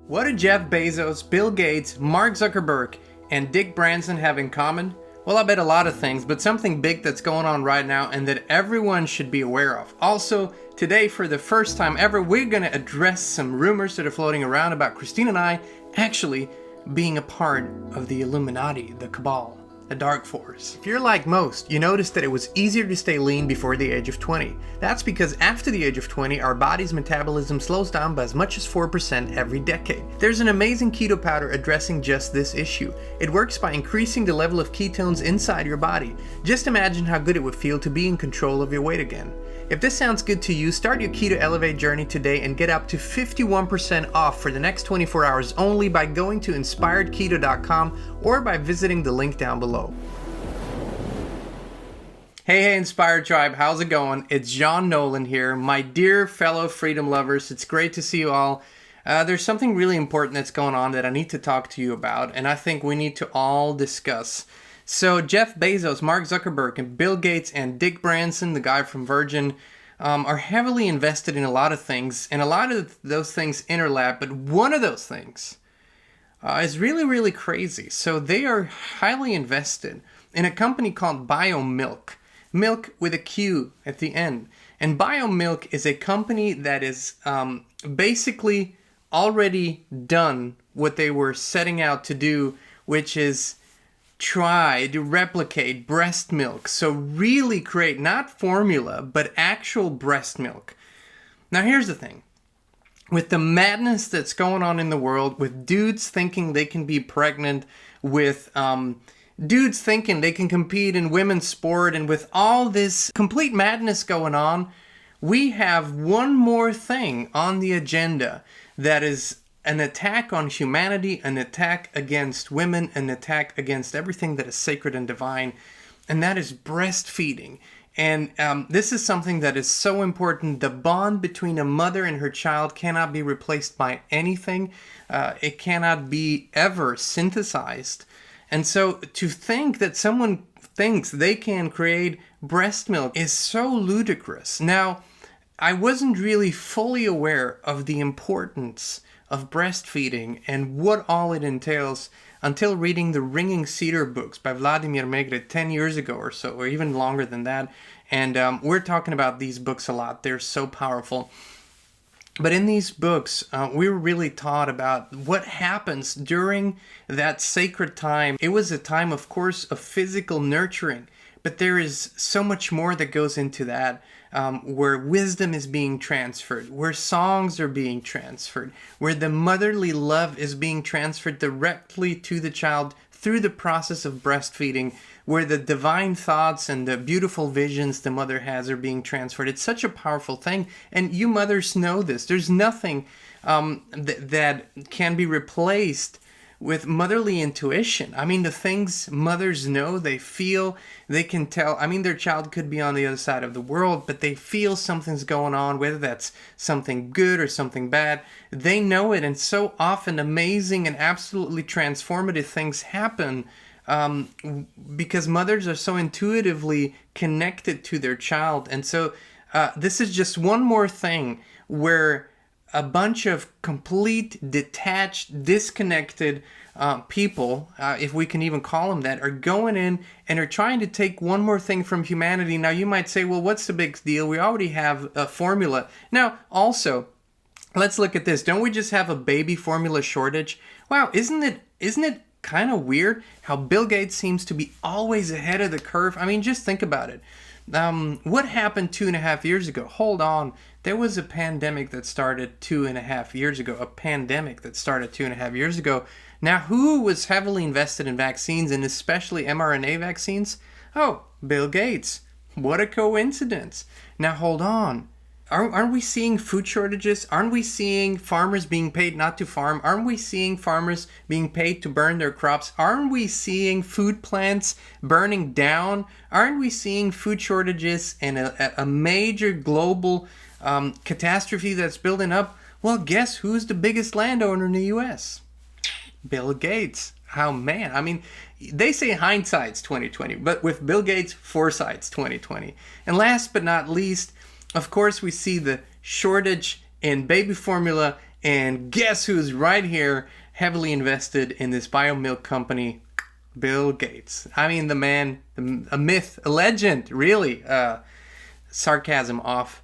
What do Jeff Bezos, Bill Gates, Mark Zuckerberg, and Dick Branson have in common? Well, I bet a lot of things, but something big that's going on right now and that everyone should be aware of. Also, today, for the first time ever, we're going to address some rumors that are floating around about Kristin and I actually being a part of the Illuminati, the Cabal, a dark force. If you're like most, you noticed that it was easier to stay lean before the age of 20. That's because after the age of 20, our body's metabolism slows down by as much as 4% every decade. There's an amazing keto powder addressing just this issue. It works by increasing the level of ketones inside your body. Just imagine how good it would feel to be in control of your weight again. If this sounds good to you, start your Keto Elevate journey today and get up to 51% off for the next 24 hours only by going to inspiredketo.com or by visiting the link down below. Hey Inspired Tribe, how's it going? It's Jean Nolan here. My dear fellow freedom lovers, it's great to see you all. There's something really important that's going on that I need to talk to you about, and I think we need to all discuss. So Jeff Bezos, Mark Zuckerberg, and Bill Gates and Dick Branson, the guy from Virgin, are heavily invested in a lot of things, and a lot of those things interlap, but one of those things is really, really crazy. So they are highly invested in a company called Biomilq, milk with a Q at the end. And Biomilq is a company that is basically already done what they were setting out to do, which is try to replicate breast milk. So really create not formula, but actual breast milk. Now here's the thing. With the madness that's going on in the world, with dudes thinking they can be pregnant, with dudes thinking they can compete in women's sport, and with all this complete madness going on, we have one more thing on the agenda that is an attack on humanity, an attack against women, an attack against everything that is sacred and divine, and that is breastfeeding. And this is something that is so important. The bond between a mother and her child cannot be replaced by anything. It cannot be ever synthesized. And so to think that someone thinks they can create breast milk is so ludicrous. Now, I wasn't really fully aware of the importance of breastfeeding and what all it entails until reading the Ringing Cedar Books by Vladimir Megre 10 years ago or so, or even longer than that. And we're talking about these books a lot. They're so powerful. But in these books, we were really taught about what happens during that sacred time. It was a time, of course, of physical nurturing, but there is so much more that goes into that, where wisdom is being transferred, where songs are being transferred, where the motherly love is being transferred directly to the child through the process of breastfeeding, where the divine thoughts and the beautiful visions the mother has are being transferred. It's such a powerful thing, and you mothers know this. There's nothing that can be replaced with motherly intuition. I mean, the things mothers know, they feel, they can tell. I mean, their child could be on the other side of the world, but they feel something's going on, whether that's something good or something bad. They know it, and so often amazing and absolutely transformative things happen because mothers are so intuitively connected to their child. And so this is just one more thing where a bunch of complete, detached, disconnected people, if we can even call them that, are going in and are trying to take one more thing from humanity. Now, you might say, well, what's the big deal? We already have a formula. Now, also, let's look at this. Don't we just have a baby formula shortage? Wow, isn't it kind of weird how Bill Gates seems to be always ahead of the curve? I mean, just think about it. What happened 2.5 years ago? Hold on. There was a pandemic that started 2.5 years ago. Now, who was heavily invested in vaccines, and especially mRNA vaccines? Oh, Bill Gates. What a coincidence. Now, hold on. Aren't we seeing food shortages? Aren't we seeing farmers being paid not to farm? Aren't we seeing farmers being paid to burn their crops? Aren't we seeing food plants burning down? Aren't we seeing food shortages and a major global catastrophe that's building up? Well, guess who's the biggest landowner in the U.S.? Bill Gates. Oh, man. I mean, they say hindsight's 2020, but with Bill Gates, foresight's 2020. And last but not least, of course, we see the shortage in baby formula And guess who's right here, heavily invested in this Biomilq company? Bill Gates. I mean, the man, a myth, a legend, really. Sarcasm off.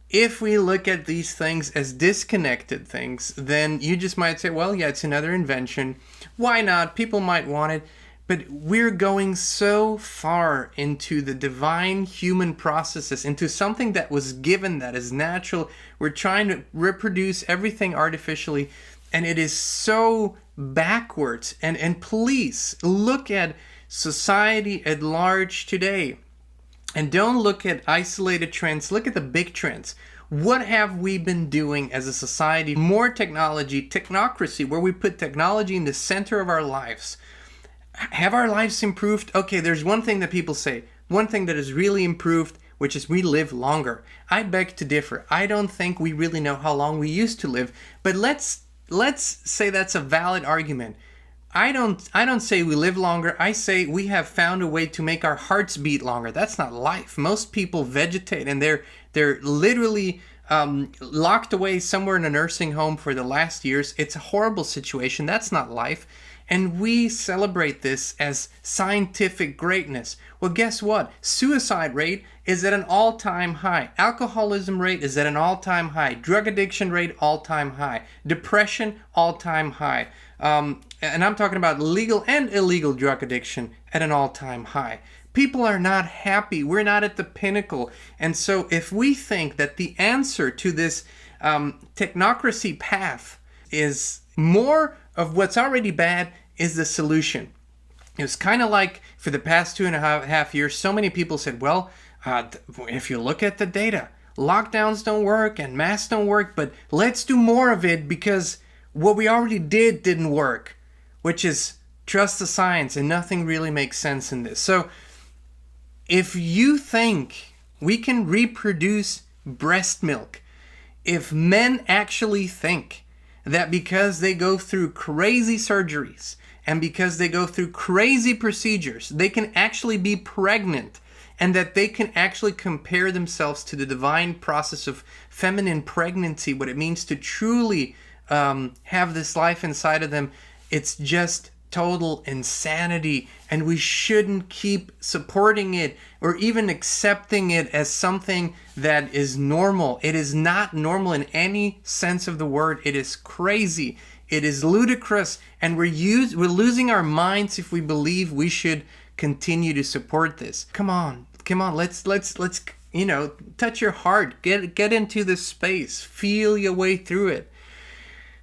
If we look at these things as disconnected things, then you just might say, well, yeah, it's another invention. Why not? People might want it. But we're going so far into the divine human processes, into something that was given, that is natural. We're trying to reproduce everything artificially, and it is so backwards. And please look at society at large today. And don't look at isolated trends. Look at the big trends. What have we been doing as a society? More technology, technocracy, where we put technology in the center of our lives. Have our lives improved? Okay, there's one thing that people say. One thing that has really improved, which is we live longer. I beg to differ. I don't think we really know how long we used to live. But let's say that's a valid argument. I don't say we live longer. I say we have found a way to make our hearts beat longer. That's not life. Most people vegetate and they're literally locked away somewhere in a nursing home for the last years. It's a horrible situation. That's not life. And we celebrate this as scientific greatness. Well, guess what? Suicide rate is at an all-time high. Alcoholism rate is at an all-time high. Drug addiction rate, all-time high. Depression, all-time high. And I'm talking about legal and illegal drug addiction at an all-time high. People are not happy. We're not at the pinnacle. And so if we think that the answer to this technocracy path is more of what's already bad is the solution. It was kind of like for the past 2.5 years, so many people said, well, if you look at the data, lockdowns don't work and masks don't work, but let's do more of it because what we already did didn't work, which is trust the science, and nothing really makes sense in this. So if you think we can reproduce breast milk, if men actually think that because they go through crazy surgeries and because they go through crazy procedures, they can actually be pregnant, and that they can actually compare themselves to the divine process of feminine pregnancy, what it means to truly have this life inside of them, it's just total insanity, and we shouldn't keep supporting it or even accepting it as something that is normal. It is not normal in any sense of the word. It is crazy. It is ludicrous, and we're losing our minds if we believe we should continue to support this. Come on. Let's touch your heart. Get into this space. Feel your way through it.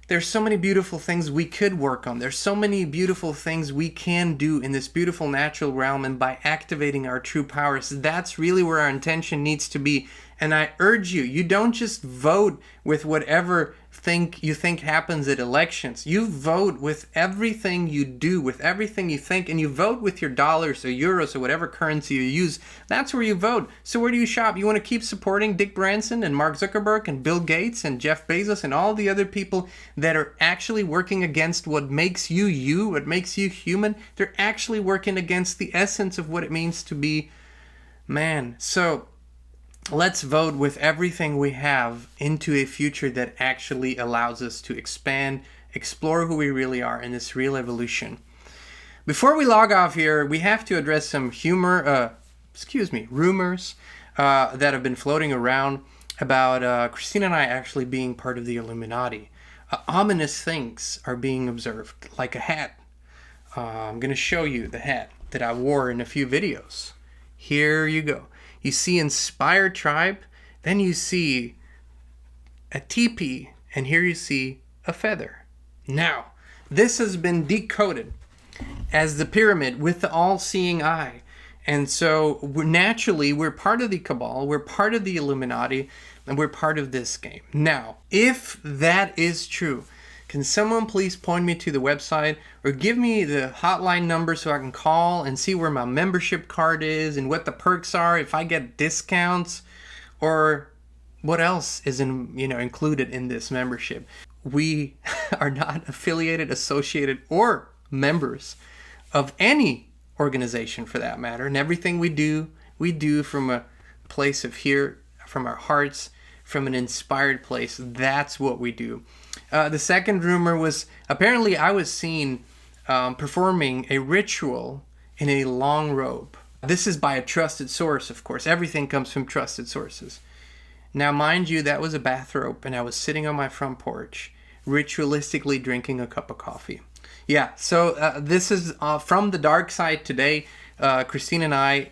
There's so many beautiful things we could work on. There's so many beautiful things we can do in this beautiful natural realm, and by activating our true powers, that's really where our intention needs to be. And I urge you don't just vote with whatever you think happens at elections. You vote with everything you do, with everything you think, and you vote with your dollars or euros or whatever currency you use. That's where you vote. So where do you shop? You want to keep supporting Dick Branson and Mark Zuckerberg and Bill Gates and Jeff Bezos and all the other people that are actually working against what makes you, what makes you human? They're actually working against the essence of what it means to be man. So let's vote with everything we have into a future that actually allows us to expand, explore who we really are in this real evolution. Before we log off here, we have to address some rumors that have been floating around about Kristin and I actually being part of the Illuminati. Ominous things are being observed, like a hat. I'm going to show you the hat that I wore in a few videos. Here you go. You see Inspired Tribe, then you see a teepee, and here you see a feather. Now, this has been decoded as the pyramid with the all-seeing eye. And so we're part of the Cabal, we're part of the Illuminati, and we're part of this game. Now, if that is true, can someone please point me to the website or give me the hotline number so I can call and see where my membership card is and what the perks are, if I get discounts, or what else is included in this membership? We are not affiliated, associated, or members of any organization for that matter. And everything we do from a place of here, from our hearts, from an inspired place. That's what we do. The second rumor was apparently I was seen performing a ritual in a long robe. This is by a trusted source, of course. Everything comes from trusted sources. Now, mind you, that was a bathrobe, and I was sitting on my front porch, ritualistically drinking a cup of coffee. Yeah, so this is from the dark side today. Kristin and I,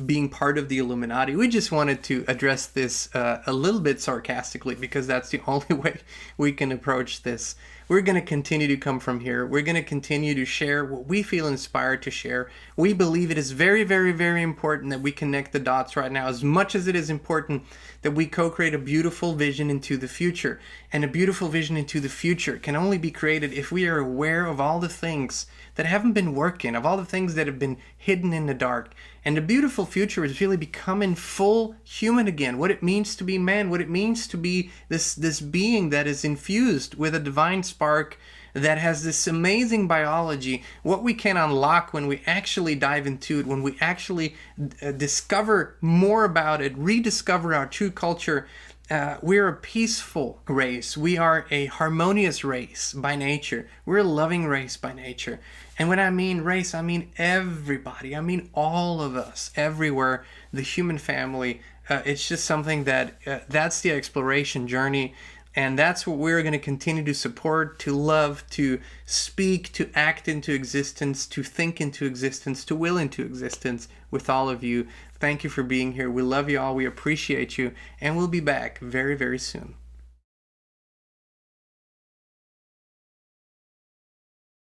being part of the Illuminati, we just wanted to address this a little bit sarcastically, because that's the only way we can approach this. We're going to continue to come from here. We're going to continue to share what we feel inspired to share. We believe it is very, very, very important that we connect the dots right now, as much as it is important that we co-create a beautiful vision into the future. And a beautiful vision into the future can only be created if we are aware of all the things that haven't been working, of all the things that have been hidden in the dark. And the beautiful future is really becoming full human again. What it means to be man, what it means to be this being that is infused with a divine spark, that has this amazing biology. What we can unlock when we actually dive into it, when we actually discover more about it, rediscover our true culture. We're a peaceful race. We are a harmonious race by nature. We're a loving race by nature. And when I mean race, I mean everybody. I mean all of us, everywhere, the human family. It's just something that, that's the exploration journey. And that's what we're going to continue to support, to love, to speak, to act into existence, to think into existence, to will into existence with all of you. Thank you for being here. We love you all. We appreciate you. And we'll be back very, very soon.